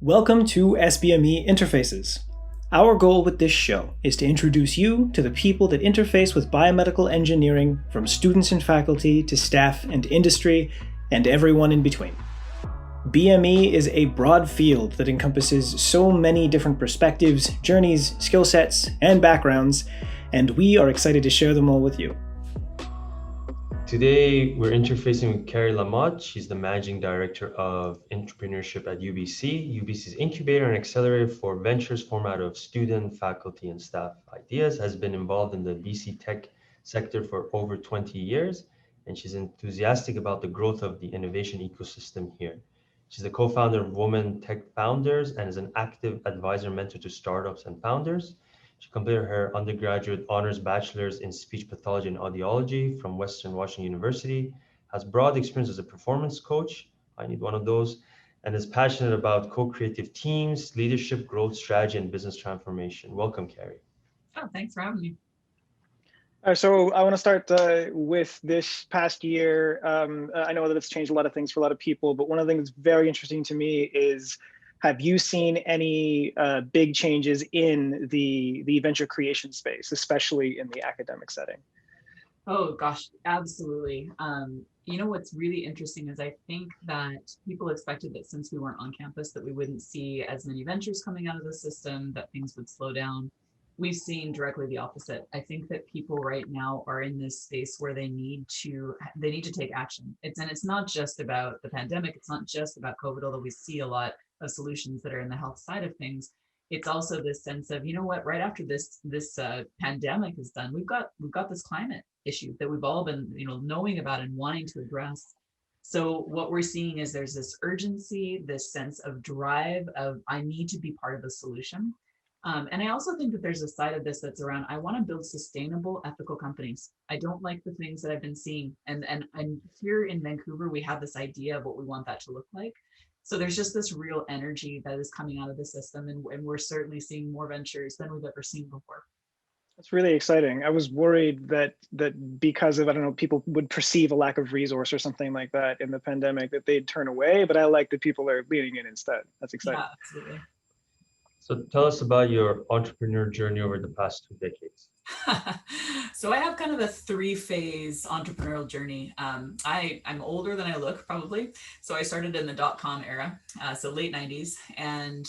Welcome to SBME Interfaces. Our goal with this show is to introduce you to the people that interface with biomedical engineering, from students and faculty to staff and industry, and everyone in between. BME is a broad field that encompasses so many different perspectives, journeys, skill sets, and backgrounds, and we are excited to share them all with you. Today, we're interfacing with Kari LaMotte. She's the Managing Director of Entrepreneurship at UBC. UBC's incubator and accelerator for ventures formed out of student, faculty, and staff ideas, has been involved in the VC tech sector for over 20 years, and she's enthusiastic about the growth of the innovation ecosystem here. She's the co-founder of Women Tech Founders and is an active advisor mentor to startups and founders. She completed her undergraduate honors bachelor's in speech pathology and audiology from Western Washington University, has broad experience as a performance coach, I need one of those, and is passionate about co-creative teams, leadership, growth, strategy, and business transformation. Welcome, Kari. Oh, thanks for having me. So I want to start with this past year. I know that it's changed a lot of things for a lot of people, but one of the things that's very interesting to me is, have you seen any big changes in the venture creation space, especially in the academic setting? Oh gosh, absolutely. You know, what's really interesting is I think that people expected that since we weren't on campus that we wouldn't see as many ventures coming out of the system, that things would slow down. We've seen directly the opposite. I think that people right now are in this space where they need to take action. It's not just about the pandemic. It's not just about COVID, although we see a lot of solutions that are in the health side of things. It's also this sense of, you know what, right after this pandemic is done, we've got this climate issue that we've all been, knowing about and wanting to address. So what we're seeing is there's this urgency, this sense of drive of, I need to be part of the solution. And I also think that there's a side of this that's around, I want to build sustainable, ethical companies. I don't like the things that I've been seeing. And here in Vancouver, we have this idea of what we want that to look like. So there's just this real energy that is coming out of the system. And we're certainly seeing more ventures than we've ever seen before. That's really exciting. I was worried that because of, I don't know, people would perceive a lack of resource or something like that in the pandemic, that they'd turn away, but I like that people are leaning in instead. That's exciting. Yeah, absolutely. So tell us about your entrepreneur journey over the past 2 decades. So I have kind of a 3-phase entrepreneurial journey. I'm older than I look, probably. So I started in the .com era, so late 90s. And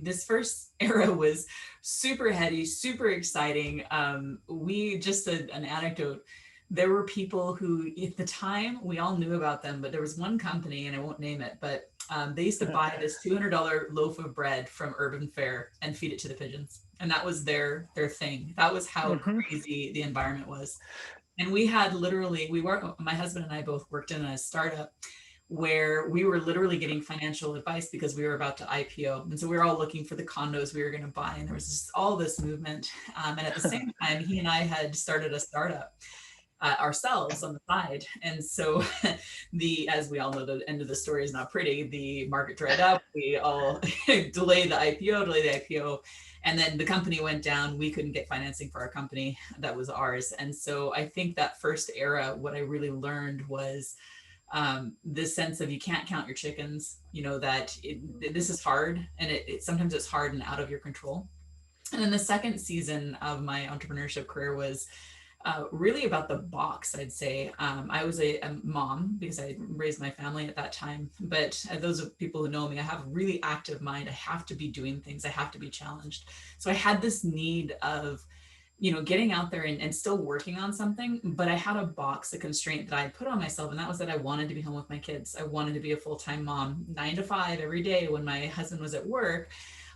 this first era was super heady, super exciting. An anecdote. There were people who, at the time, we all knew about them, but there was one company, and I won't name it, but they used to buy this $200 loaf of bread from Urban Fare and feed it to the pigeons. And that was their thing. That was how crazy the environment was. And we had my husband and I both worked in a startup where we were literally getting financial advice because we were about to IPO. And so we were all looking for the condos we were going to buy. And there was just all this movement. And at the same time, he and I had started a startup ourselves on the side. And so as we all know, the end of the story is not pretty. The market dried up. We all delayed the IPO. And then the company went down. We couldn't get financing for our company that was ours. And so I think that first era, what I really learned was this sense of, you can't count your chickens, that this is hard. And sometimes it's hard and out of your control. And then the second season of my entrepreneurship career was really about the box, I'd say. I was a mom because I raised my family at that time. But those of people who know me, I have a really active mind. I have to be doing things. I have to be challenged. So I had this need of, getting out there and still working on something. But I had a box, a constraint that I put on myself. And that was that I wanted to be home with my kids. I wanted to be a full-time mom, 9 to 5 every day when my husband was at work.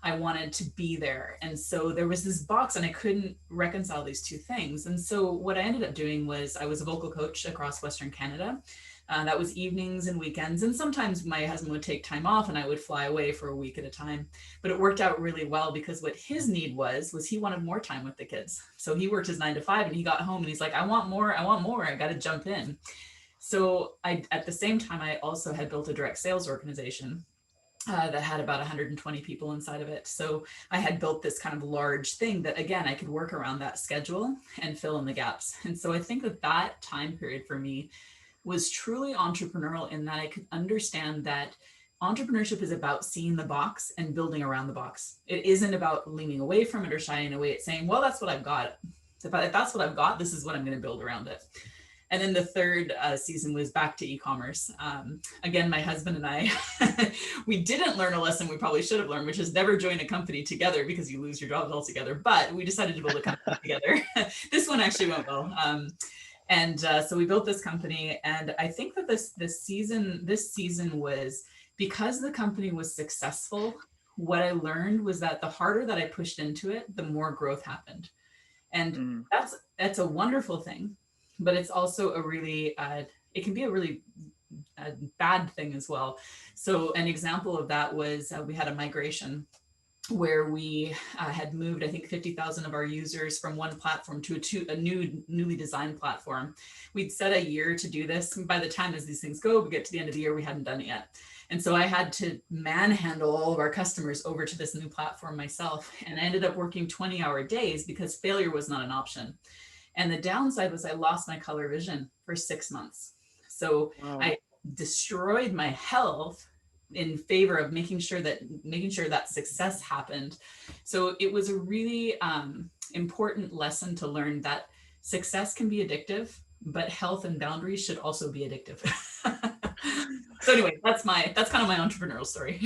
I wanted to be there. And so there was this box and I couldn't reconcile these two things. And so what I ended up doing was I was a vocal coach across Western Canada. That was evenings and weekends. And sometimes my husband would take time off and I would fly away for a week at a time. But it worked out really well because what his need was he wanted more time with the kids. So he worked his 9 to 5 and he got home and he's like, I want more. I got to jump in. So at the same time, I also had built a direct sales organization that had about 120 people inside of it. So I had built this kind of large thing that, again, I could work around that schedule and fill in the gaps. And so I think that time period for me was truly entrepreneurial in that I could understand that entrepreneurship is about seeing the box and building around the box. It isn't about leaning away from it or shying away. It's saying, well, that's what I've got. If that's what I've got, this is what I'm going to build around it. And then the third season was back to e-commerce. Again, my husband and I, we didn't learn a lesson we probably should have learned, which is never join a company together because you lose your jobs altogether. But we decided to build a company together. This one actually went well. So we built this company. And I think that this season was, because the company was successful, what I learned was that the harder that I pushed into it, the more growth happened. And that's a wonderful thing. But it's also a really, it can be a really bad thing as well. So an example of that was we had a migration where we had moved, I think, 50,000 of our users from one platform to a newly designed platform. We'd set a year to do this. And by the time as these things go, we get to the end of the year, we hadn't done it yet. And so I had to manhandle all of our customers over to this new platform myself. And I ended up working 20-hour days because failure was not an option. And the downside was I lost my color vision for 6 months. So I destroyed my health in favor of making sure that success happened. So it was a really important lesson to learn that success can be addictive, but health and boundaries should also be addictive. So anyway, that's kind of my entrepreneurial story.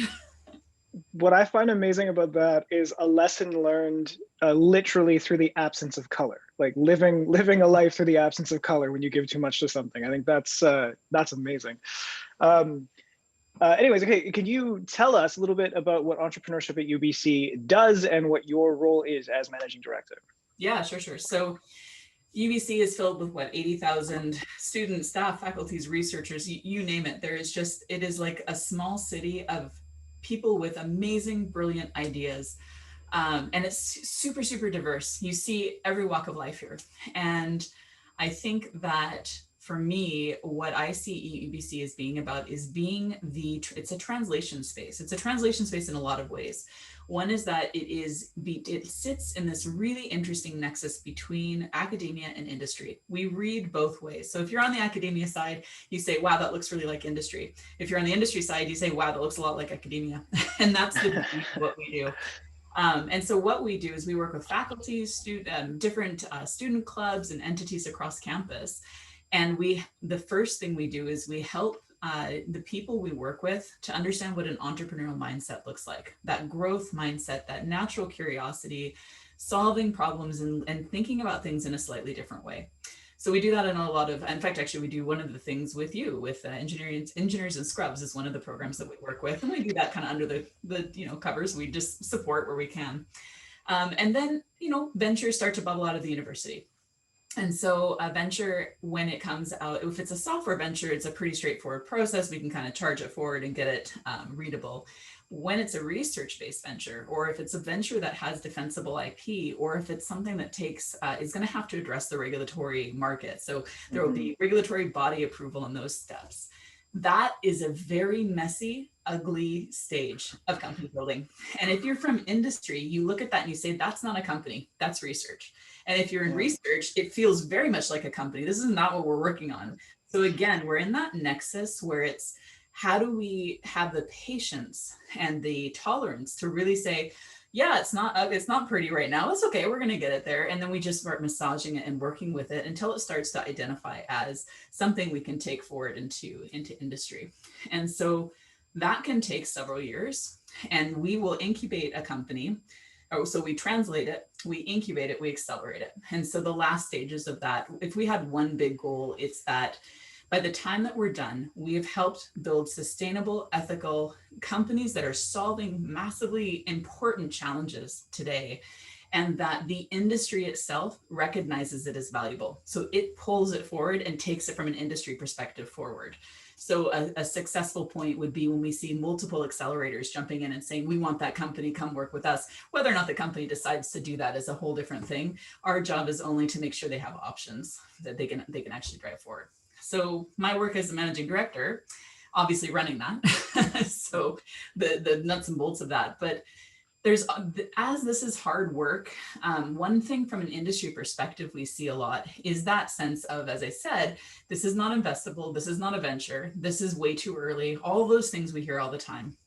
What I find amazing about that is a lesson learned literally through the absence of color, like living a life through the absence of color when you give too much to something. I think that's amazing. Anyways, okay, can you tell us a little bit about what entrepreneurship at UBC does and what your role is as managing director? Yeah, sure. So UBC is filled with 80,000 students, staff, faculties, researchers, you name it. It is like a small city of people with amazing, brilliant ideas. And it's super, super diverse. You see every walk of life here. And I think that for me, what I see UBC as being about is it's a translation space. It's a translation space in a lot of ways. One is that it sits in this really interesting nexus between academia and industry. We read both ways. So if you're on the academia side, you say, wow, that looks really like industry. If you're on the industry side, you say, wow, that looks a lot like academia. And that's what we do. And so what we do is we work with faculty, different student clubs and entities across campus. And the first thing we do is we help the people we work with to understand what an entrepreneurial mindset looks like, that growth mindset, that natural curiosity, solving problems and thinking about things in a slightly different way. So we do that in fact, actually, we do one of the things with engineers and scrubs is one of the programs that we work with. And we do that kind of under the covers. We just support where we can. And then, ventures start to bubble out of the university. And so a venture, when it comes out, if it's a software venture, it's a pretty straightforward process. We can kind of charge it forward and get it readable. When it's a research-based venture, or if it's a venture that has defensible IP, or if it's something that is going to have to address the regulatory market. So there will be regulatory body approval in those steps. That is a very messy, ugly stage of company building. And if you're from industry, you look at that and you say, that's not a company, that's research. And if you're in research, it feels very much like a company. This is not what we're working on. So again, we're in that nexus where it's, how do we have the patience and the tolerance to really say, yeah, it's not pretty right now. It's okay. We're going to get it there. And then we just start massaging it and working with it until it starts to identify as something we can take forward into industry. And so that can take several years, and we will incubate a company. So we translate it, we incubate it, we accelerate it. And so the last stages of that, if we had one big goal, it's that by the time that we're done, we have helped build sustainable, ethical companies that are solving massively important challenges today, and that the industry itself recognizes it as valuable. So it pulls it forward and takes it from an industry perspective forward. So a successful point would be when we see multiple accelerators jumping in and saying, we want that company, come work with us. Whether or not the company decides to do that is a whole different thing. Our job is only to make sure they have options that they can actually drive forward. So my work as the managing director, obviously running that, so the nuts and bolts of that. But there's, as this is hard work, one thing from an industry perspective we see a lot is that sense of, as I said, this is not investable, this is not a venture, this is way too early, all those things we hear all the time.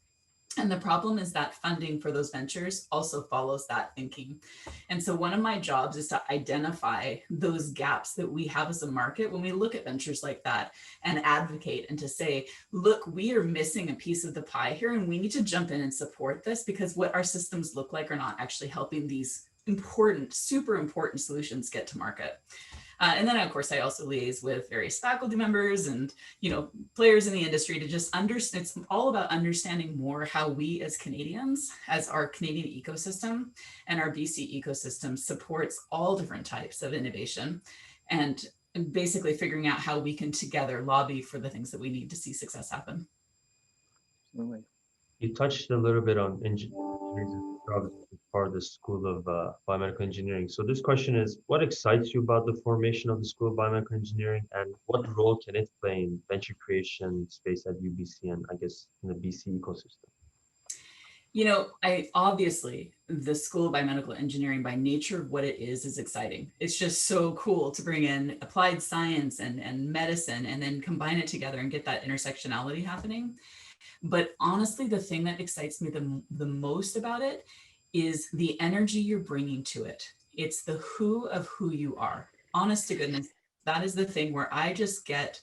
And the problem is that funding for those ventures also follows that thinking. And so one of my jobs is to identify those gaps that we have as a market when we look at ventures like that and advocate and to say, look, we are missing a piece of the pie here and we need to jump in and support this because what our systems look like are not actually helping these important, super important solutions get to market. And then, of course, I also liaise with various faculty members and, players in the industry to just understand. It's all about understanding more how we as Canadians, as our Canadian ecosystem and our BC ecosystem supports all different types of innovation and basically figuring out how we can together lobby for the things that we need to see success happen. Absolutely. You touched a little bit on engineering as part of the School of Biomedical Engineering. So this question is, what excites you about the formation of the School of Biomedical Engineering, and what role can it play in venture creation space at UBC and I guess in the BC ecosystem? Obviously the School of Biomedical Engineering by nature of what it is exciting. It's just so cool to bring in applied science and medicine and then combine it together and get that intersectionality happening. But honestly, the thing that excites me the most about it is the energy you're bringing to it. It's the who of who you are. Honest to goodness, that is the thing where I just get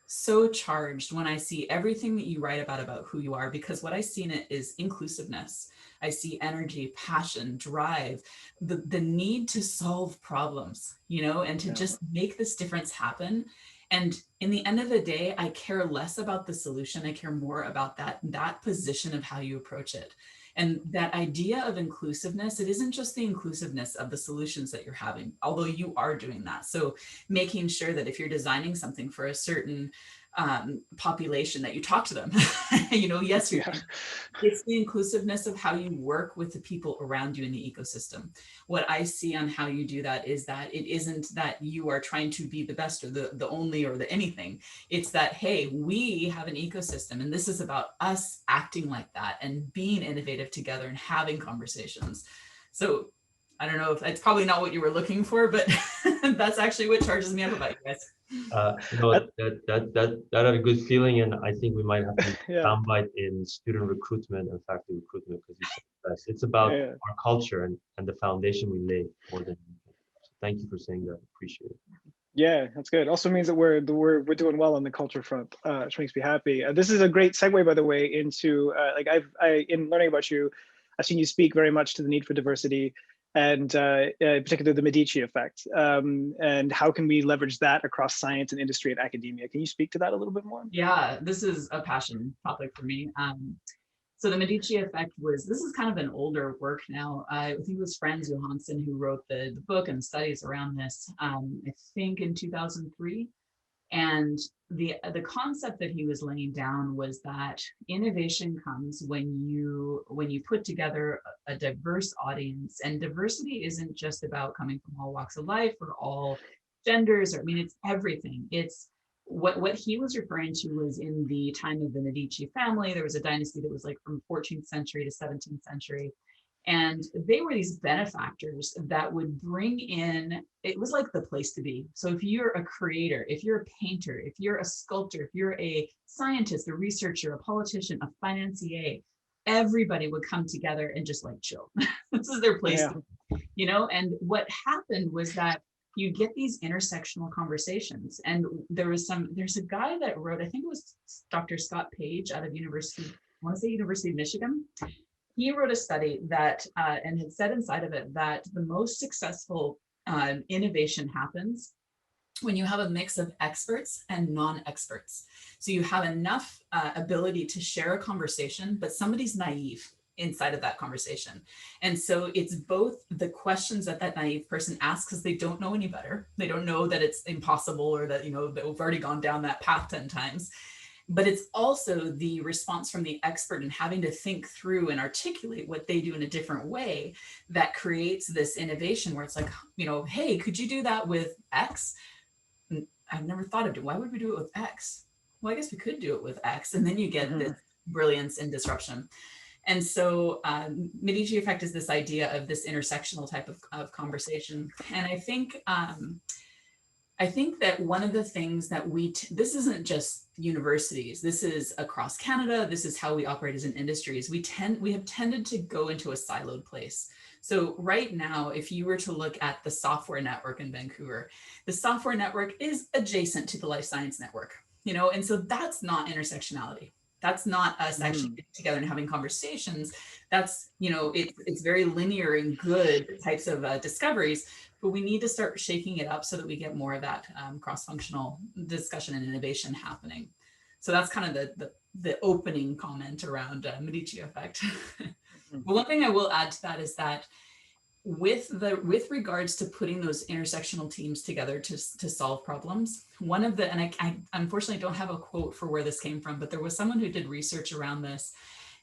so charged when I see everything that you write about who you are, because what I see in it is inclusiveness. I see energy, passion, drive, the need to solve problems, and to just make this difference happen. And in the end of the day, I care less about the solution. I care more about that position of how you approach it. And that idea of inclusiveness, it isn't just the inclusiveness of the solutions that you're having, although you are doing that. So making sure that if you're designing something for a certain population that you talk to them, yes, it's the inclusiveness of how you work with the people around you in the ecosystem. What I see on how you do that is that it isn't that you are trying to be the best or the only or the anything. It's that, hey, we have an ecosystem and this is about us acting like that and being innovative together and having conversations. So I don't know if that's probably not what you were looking for, but that's actually what charges me up about you guys. That had a good feeling, and I think we might have to soundbite in student recruitment and faculty recruitment, because you said best. It's about our culture and the foundation we lay more than anything. So thank you for saying that. Appreciate it. Yeah, that's good. Also means that we're doing well on the culture front, which makes me happy. This is a great segue, by the way, into in learning about you, I've seen you speak very much to the need for diversity, and particularly the Medici Effect, and how can we leverage that across science and industry and academia? Can you speak to that a little bit more? Yeah, this is a passion topic for me. So the Medici Effect this is kind of an older work now. I think it was Franz Johansson who wrote the book and studies around this, I think in 2003. And the concept that he was laying down was that innovation comes when you put together a diverse audience, and diversity isn't just about coming from all walks of life or all genders, it's everything. It's what he was referring to was in the time of the Medici family. There was a dynasty that was like from 14th century to 17th century. And they were these benefactors that would bring in, it was like the place to be. So if you're a creator, if you're a painter, if you're a sculptor, if you're a scientist, a researcher, a politician, a financier, everybody would come together and just like chill. This is their place, and what happened was that you get these intersectional conversations. And there's a guy that wrote, I think it was Dr. Scott Page out of University of Michigan. He wrote a study that and had said inside of it that the most successful innovation happens when you have a mix of experts and non-experts. So you have enough ability to share a conversation, but somebody's naive inside of that conversation. And so it's both the questions that naive person asks because they don't know any better. They don't know that it's impossible or that, that we've already gone down that path 10 times. But it's also the response from the expert and having to think through and articulate what they do in a different way that creates this innovation where it's like, hey, could you do that with X? I've never thought of it. Why would we do it with X? Well, I guess we could do it with X. And then you get this brilliance and disruption. And so Medici Effect is this idea of this intersectional type of conversation. And I think that one of the things that this isn't just universities, this is across Canada, this is how we operate as an industry, is we have tended to go into a siloed place. So right now, if you were to look at the software network in Vancouver, the software network is adjacent to the life science network, and so that's not intersectionality. That's not us actually getting together and having conversations. That's, it's very linear and good types of discoveries, but we need to start shaking it up so that we get more of that cross-functional discussion and innovation happening. So that's kind of the opening comment around Medici Effect. But one thing I will add to that is that with regards to putting those intersectional teams together to solve problems, and I unfortunately don't have a quote for where this came from, but there was someone who did research around this,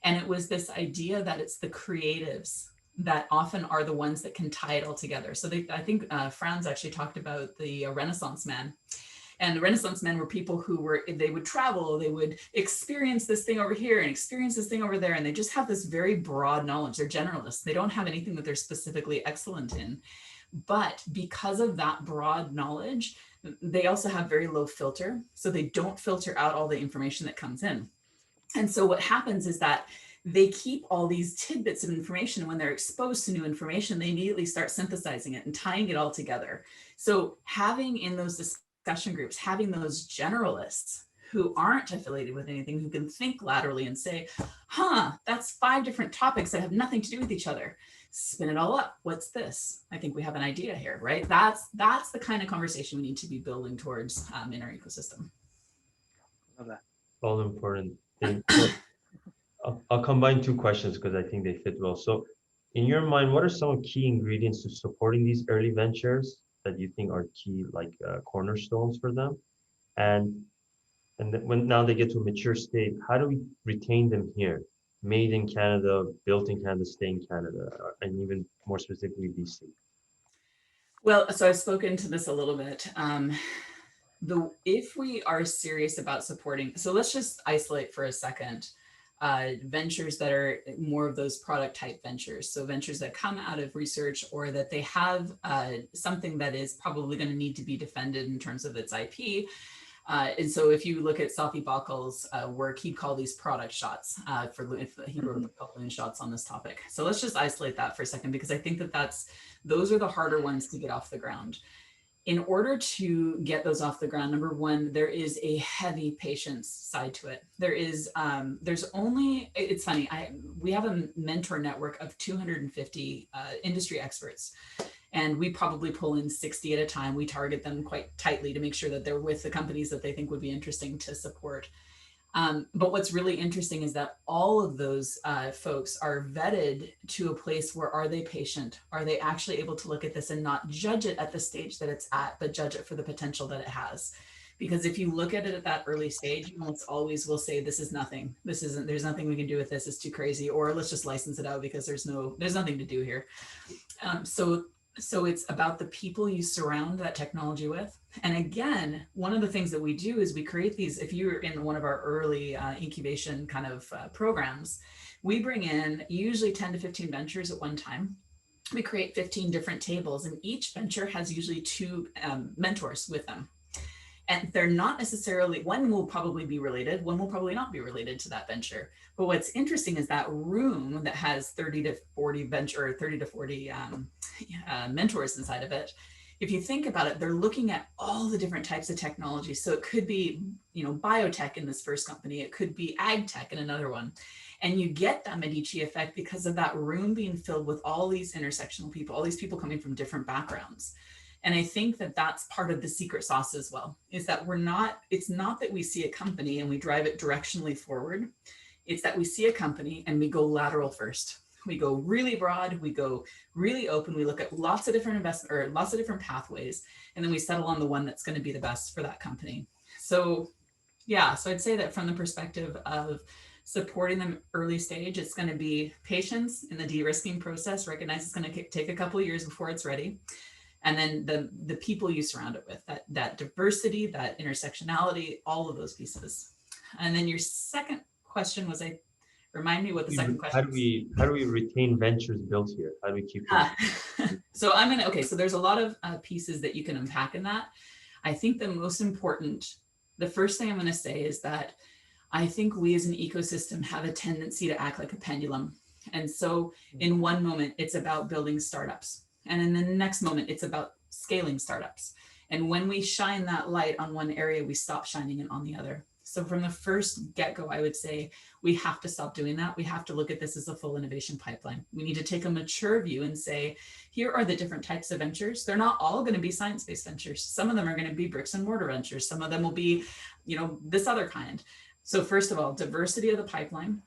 and it was this idea that it's the creatives that often are the ones that can tie it all together. So I think Franz actually talked about the Renaissance man. And the Renaissance men were people who they would travel, they would experience this thing over here and experience this thing over there. And they just have this very broad knowledge. They're generalists. They don't have anything that they're specifically excellent in. But because of that broad knowledge, they also have very low filter. So they don't filter out all the information that comes in. And so what happens is that they keep all these tidbits of information. When they're exposed to new information, they immediately start synthesizing it and tying it all together. So having in those discussion groups, having those generalists who aren't affiliated with anything, who can think laterally and say, that's 5 different topics that have nothing to do with each other. Spin it all up. What's this? I think we have an idea here, right? That's the kind of conversation we need to be building towards in our ecosystem. Love that. All important thing. I'll combine 2 questions because I think they fit well. So in your mind, what are some key ingredients to supporting these early ventures that you think are key, like cornerstones for them? And then when now they get to a mature state, how do we retain them here? Made in Canada, built in Canada, stay in Canada, and even more specifically, BC. Well, so I've spoken to this a little bit. If we are serious about supporting, so let's just isolate for a second ventures that are more of those product type ventures. So ventures that come out of research, or that they have something that is probably going to need to be defended in terms of its IP. And so if you look at Safi Bakal's work, he'd call these product shots he wrote a couple of shots on this topic. So let's just isolate that for a second, because I think those are the harder ones to get off the ground. In order to get those off the ground, number one, there is a heavy patience side to it. It's funny, we have a mentor network of 250 industry experts, and we probably pull in 60 at a time. We target them quite tightly to make sure that they're with the companies that they think would be interesting to support. But what's really interesting is that all of those folks are vetted to a place where, are they patient? Are they actually able to look at this and not judge it at the stage that it's at, but judge it for the potential that it has? Because if you look at it at that early stage, you almost always will say, this is nothing. There's nothing we can do with this. It's too crazy. Or let's just license it out because there's nothing to do here. So it's about the people you surround that technology with. And again, one of the things that we do is we create these, if you're in one of our early incubation kind of programs, we bring in usually 10 to 15 ventures at one time. We create 15 different tables, and each venture has usually 2 mentors with them. And they're not necessarily, one will probably be related, one will probably not be related to that venture. But what's interesting is that room that has 30 to 40 mentors inside of it. If you think about it, they're looking at all the different types of technology. So it could be, biotech in this first company, it could be ag tech in another one. And you get that Medici effect because of that room being filled with all these intersectional people, all these people coming from different backgrounds. And I think that that's part of the secret sauce as well, is that it's not that we see a company and we drive it directionally forward. It's that we see a company and we go lateral first. We go really broad, we go really open, we look at lots of different lots of different pathways, and then we settle on the one that's going to be the best for that company. So I'd say that from the perspective of supporting them early stage, it's going to be patience in the de-risking process, recognize it's going to take a couple of years before it's ready. And then the people you surround it with, that diversity, that intersectionality, all of those pieces. And then your second question was, Remind me what the second question is. How do we retain ventures built here? How do we keep them? So so there's a lot of pieces that you can unpack in that. I think the most important, the first thing I'm going to say is that I think we as an ecosystem have a tendency to act like a pendulum. And so in one moment, it's about building startups. And in the next moment, it's about scaling startups. And when we shine that light on one area, we stop shining it on the other. So from the first get-go, I would say we have to stop doing that. We have to look at this as a full innovation pipeline. We need to take a mature view and say, here are the different types of ventures. They're not all going to be science-based ventures. Some of them are going to be bricks and mortar ventures. Some of them will be, this other kind. So first of all, diversity of the pipeline.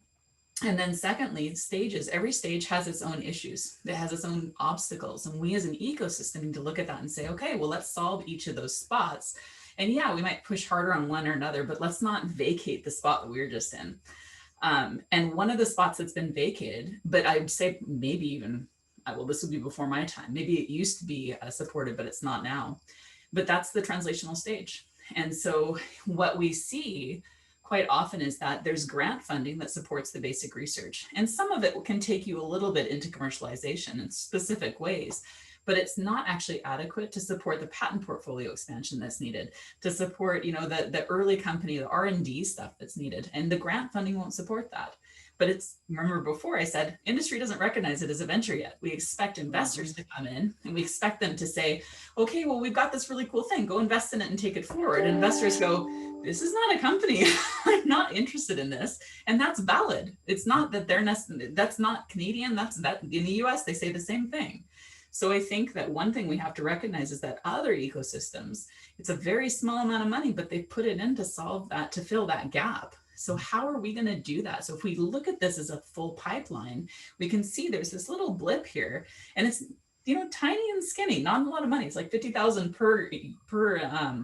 And then secondly, stages. Every stage has its own issues. It has its own obstacles. And we as an ecosystem need to look at that and say, okay, well, let's solve each of those spots. And yeah, we might push harder on one or another, but let's not vacate the spot that we were just in. And one of the spots that's been vacated, but I'd say maybe even, well, this would be before my time. Maybe it used to be supported, but it's not now. But that's the translational stage. And so what we see quite often is that there's grant funding that supports the basic research. And some of it can take you a little bit into commercialization in specific ways, but it's not actually adequate to support the patent portfolio expansion that's needed, to support, the early company, the R&D stuff that's needed. And the grant funding won't support that. But remember before I said, industry doesn't recognize it as a venture yet. We expect investors to come in and we expect them to say, okay, well, we've got this really cool thing, go invest in it and take it forward. And investors go, this is not a company. I'm not interested in this. And that's valid. It's not that that's not Canadian, that in the US, they say the same thing. So I think that one thing we have to recognize is that other ecosystems, it's a very small amount of money, but they put it in to solve that, to fill that gap. So how are we going to do that? So if we look at this as a full pipeline, we can see there's this little blip here, and it's tiny and skinny, not a lot of money. It's like 50,000 per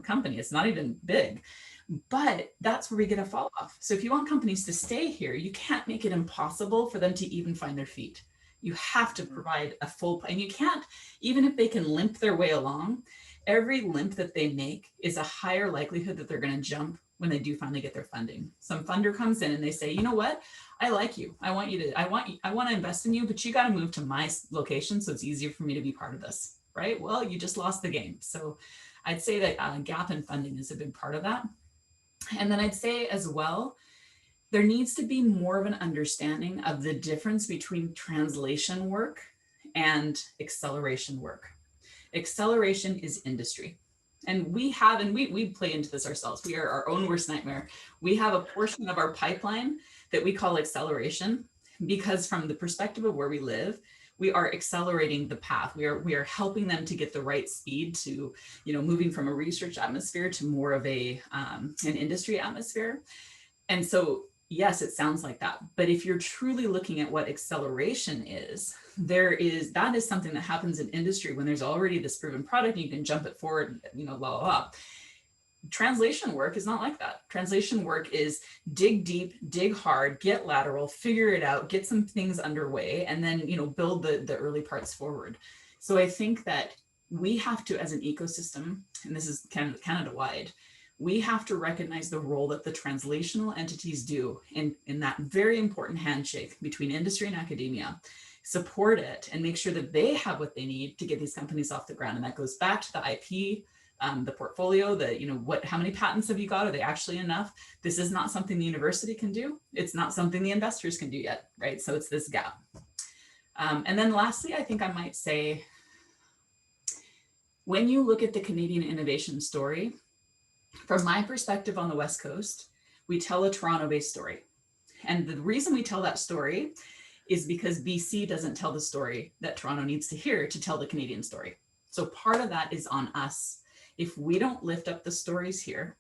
company. It's not even big, but that's where we get a fall off. So if you want companies to stay here, you can't make it impossible for them to even find their feet. You have to provide a full, and you can't, even if they can limp their way along, every limp that they make is a higher likelihood that they're going to jump when they do finally get their funding. Some funder comes in and they say, you know what? I like you. I want to invest in you, but you got to move to my location so it's easier for me to be part of this, right? Well, you just lost the game. So I'd say that gap in funding is a big part of that. And then I'd say as well, there needs to be more of an understanding of the difference between translation work and acceleration work. Acceleration is industry. And we play into this ourselves. We are our own worst nightmare. We have a portion of our pipeline that we call acceleration, because from the perspective of where we live, we are accelerating the path. We are helping them to get the right speed to, moving from a research atmosphere to more of an industry atmosphere. And so, yes, it sounds like that. But if you're truly looking at what acceleration is, that is something that happens in industry when there's already this proven product and you can jump it forward, blah, blah, blah. Translation work is not like that. Translation work is dig deep, dig hard, get lateral, figure it out, get some things underway, and then, build the early parts forward. So I think that we have to, as an ecosystem, and this is Canada-wide, we have to recognize the role that the translational entities do in that very important handshake between industry and academia, support it and make sure that they have what they need to get these companies off the ground. And that goes back to the IP, the portfolio, how many patents have you got? Are they actually enough? This is not something the university can do. It's not something the investors can do yet, right? So it's this gap. And then lastly, I think I might say, when you look at the Canadian innovation story, from my perspective on the West Coast, we tell a Toronto-based story. And the reason we tell that story is because BC doesn't tell the story that Toronto needs to hear to tell the Canadian story. So part of that is on us. If we don't lift up the stories here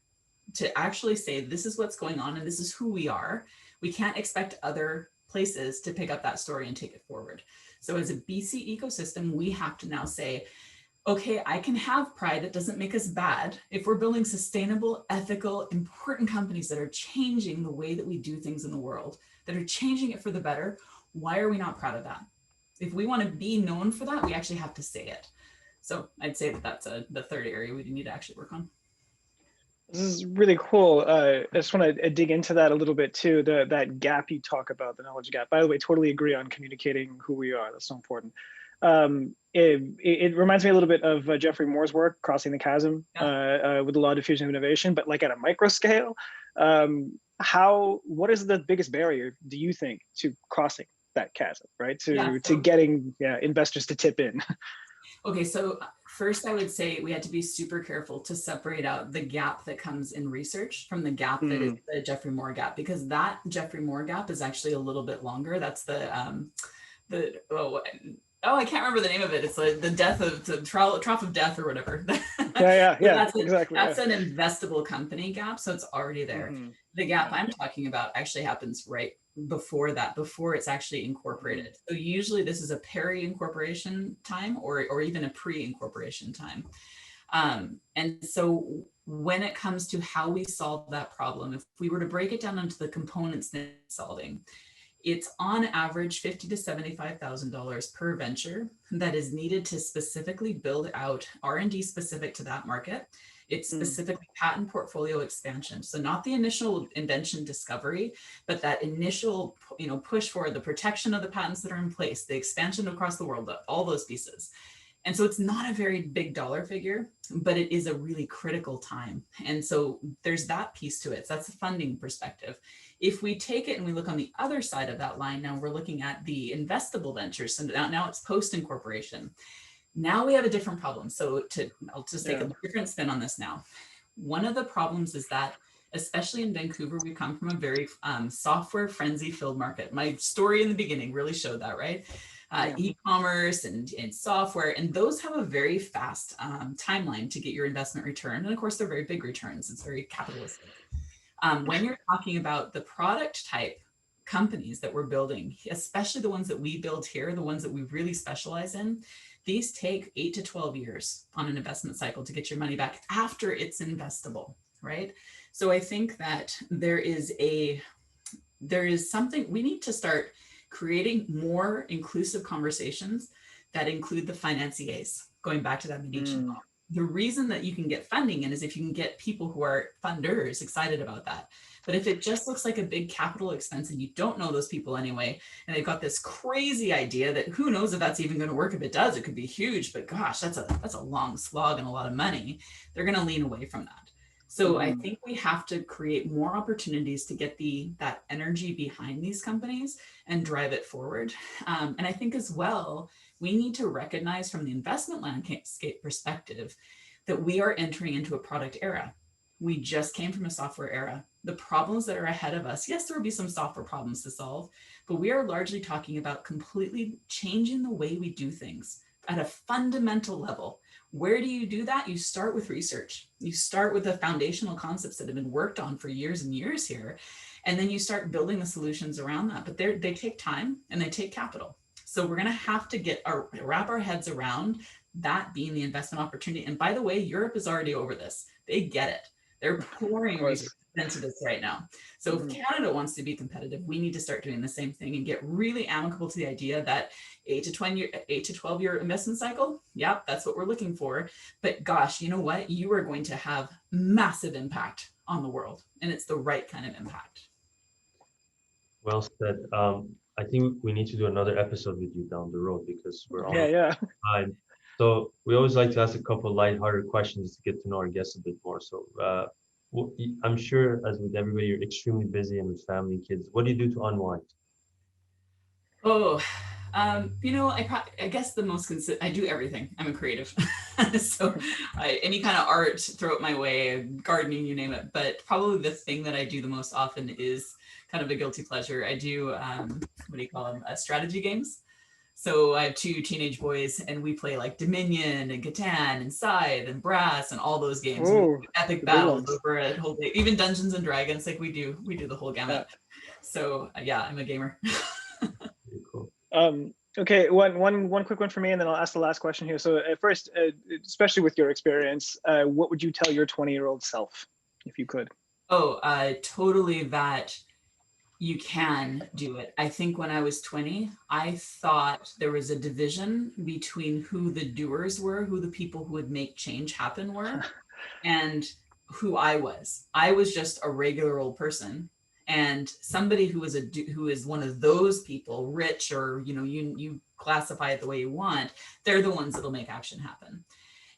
to actually say, this is what's going on and this is who we are, we can't expect other places to pick up that story and take it forward. So as a BC ecosystem, we have to now say, okay, I can have pride. That doesn't make us bad. If we're building sustainable, ethical, important companies that are changing the way that we do things in the world, that are changing it for the better, why are we not proud of that? If we want to be known for that, we actually have to say it. So I'd say that that's the third area we need to actually work on. This is really cool. I just want to dig into that a little bit too. That gap you talk about, the knowledge gap. By the way, totally agree on communicating who we are. That's so important. It reminds me a little bit of Jeffrey Moore's work, Crossing the Chasm, with the law of diffusion of innovation, but like at a micro scale. What is the biggest barrier, do you think, to crossing that chasm, right? To getting investors to tip in? Okay, so first I would say we had to be super careful to separate out the gap that comes in research from the gap that is the Jeffrey Moore gap, because that Jeffrey Moore gap is actually a little bit longer. That's I can't remember the name of it. It's like the death of the trough of death or whatever. Exactly. That's an investable company gap, so it's already there. The gap I'm talking about actually happens right before that, before it's actually incorporated. So usually this is a peri-incorporation time or even a pre-incorporation time. And so when it comes to how we solve that problem, if we were to break it down into the components that it's solving, it's on average $50,000 to $75,000 per venture that is needed to specifically build out R&D specific to that market. It's specifically patent portfolio expansion. So not the initial invention discovery, but that initial, push for the protection of the patents that are in place, the expansion across the world, all those pieces. And so it's not a very big dollar figure, but it is a really critical time. And so there's that piece to it. So that's the funding perspective. If we take it and we look on the other side of that line, now we're looking at the investable ventures. So now it's post-incorporation. Now we have a different problem. So I'll just take a different spin on this now. One of the problems is that, especially in Vancouver, we come from a very software frenzy filled market. My story in the beginning really showed that, right? E-commerce and software, and those have a very fast timeline to get your investment return. And of course, they're very big returns. It's very capitalistic. When you're talking about the product type companies that we're building, especially the ones that we build here, the ones that we really specialize in, these take 8 to 12 years on an investment cycle to get your money back after it's investable, right? So I think that there is something we need to start creating more inclusive conversations that include the financiers, going back to that Medici model. The reason that you can get funding in is if you can get people who are funders excited about that. But if it just looks like a big capital expense and you don't know those people anyway, and they've got this crazy idea that who knows if that's even going to work. If it does, it could be huge, but gosh, that's a long slog and a lot of money. They're going to lean away from that. So I think we have to create more opportunities to get that energy behind these companies and drive it forward. And I think as well, we need to recognize from the investment landscape perspective that we are entering into a product era. We just came from a software era. The problems that are ahead of us, yes, there will be some software problems to solve, but we are largely talking about completely changing the way we do things at a fundamental level. Where do you do that? You start with research. You start with the foundational concepts that have been worked on for years and years here. And then you start building the solutions around that. But they take time and they take capital. So we're going to have to wrap our heads around that being the investment opportunity. And by the way, Europe is already over this. They get it. They're pouring research into this right now. So if Canada wants to be competitive, we need to start doing the same thing and get really amicable to the idea that 8 to 12 year investment cycle. Yep, that's what we're looking for. But gosh, you know what? You are going to have massive impact on the world, and it's the right kind of impact. Well said. I think we need to do another episode with you down the road because we're on time. So we always like to ask a couple of lighthearted questions to get to know our guests a bit more. So I'm sure, as with everybody, you're extremely busy and with family and kids. What do you do to unwind? I guess I do everything. I'm a creative. So any kind of art, throw it my way, gardening, you name it. But probably the thing that I do the most often is kind of a guilty pleasure. I do, strategy games. So I have 2 teenage boys and we play like Dominion and Catan and Scythe and Brass and all those games. Epic battles over a whole day, even Dungeons and Dragons. Like we do the whole gamut. So I'm a gamer. Cool. Okay, one quick one for me, and then I'll ask the last question here. So at first, especially with your experience, what would you tell your 20-year-old self, if you could? Totally that you can do it. I think when I was 20, I thought there was a division between who the doers were, who the people who would make change happen were, and who I was. I was just a regular old person. And somebody who is one of those people, rich, or you classify it the way you want, they're the ones that'll make action happen.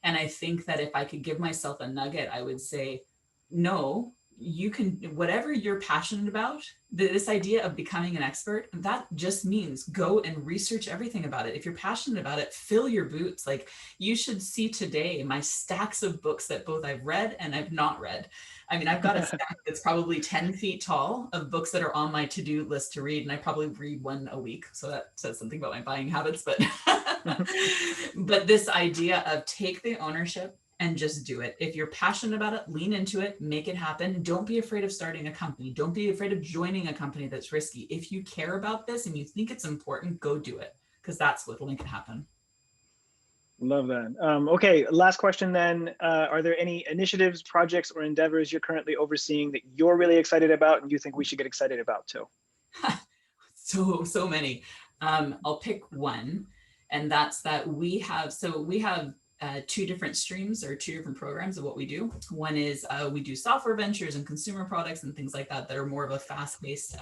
And I think that if I could give myself a nugget, I would say, no, you can, whatever you're passionate about, this idea of becoming an expert, that just means go and research everything about it. If you're passionate about it, fill your boots. Like, you should see today my stacks of books that both I've read and I've not read. I mean, I've got a stack that's probably 10 feet tall of books that are on my to-do list to read, and I probably read one a week. So that says something about my buying habits, but but this idea of take the ownership and just do it. If you're passionate about it, lean into it, make it happen. Don't be afraid of starting a company. Don't be afraid of joining a company that's risky. If you care about this and you think it's important, go do it, because that's what will make it happen. Love that. Okay, last question then. Are there any initiatives, projects, or endeavors you're currently overseeing that you're really excited about and you think we should get excited about too? So many. I'll pick one, and that's that we have two different streams, or two different programs of what we do. One is we do software ventures and consumer products and things like that are more of a fast-paced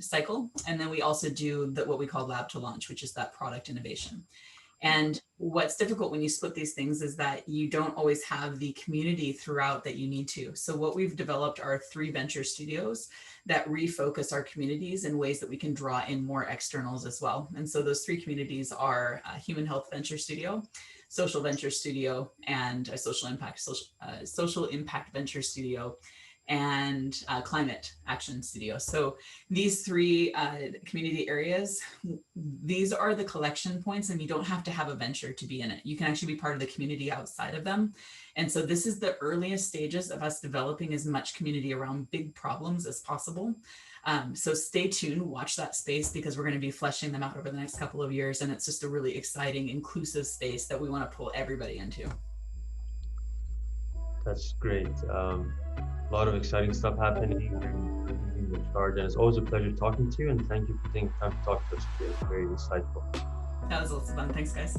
cycle. And then we also do what we call lab to launch, which is that product innovation. And what's difficult when you split these things is that you don't always have the community throughout that you need to. So what we've developed are 3 venture studios that refocus our communities in ways that we can draw in more externals as well. And so those 3 communities are Human Health Venture Studio, Social Venture Studio, and a Social Impact Venture Studio, and Climate Action Studio. So these 3 community areas, these are the collection points, and you don't have to have a venture to be in it. You can actually be part of the community outside of them. And so this is the earliest stages of us developing as much community around big problems as possible. So stay tuned, watch that space, because we're going to be fleshing them out over the next couple of years. And it's just a really exciting, inclusive space that we want to pull everybody into. That's great. A lot of exciting stuff happening in the charge, and it's always a pleasure talking to you, and thank you for taking time to talk to us today. It's very insightful. That was lots of fun. Thanks, guys.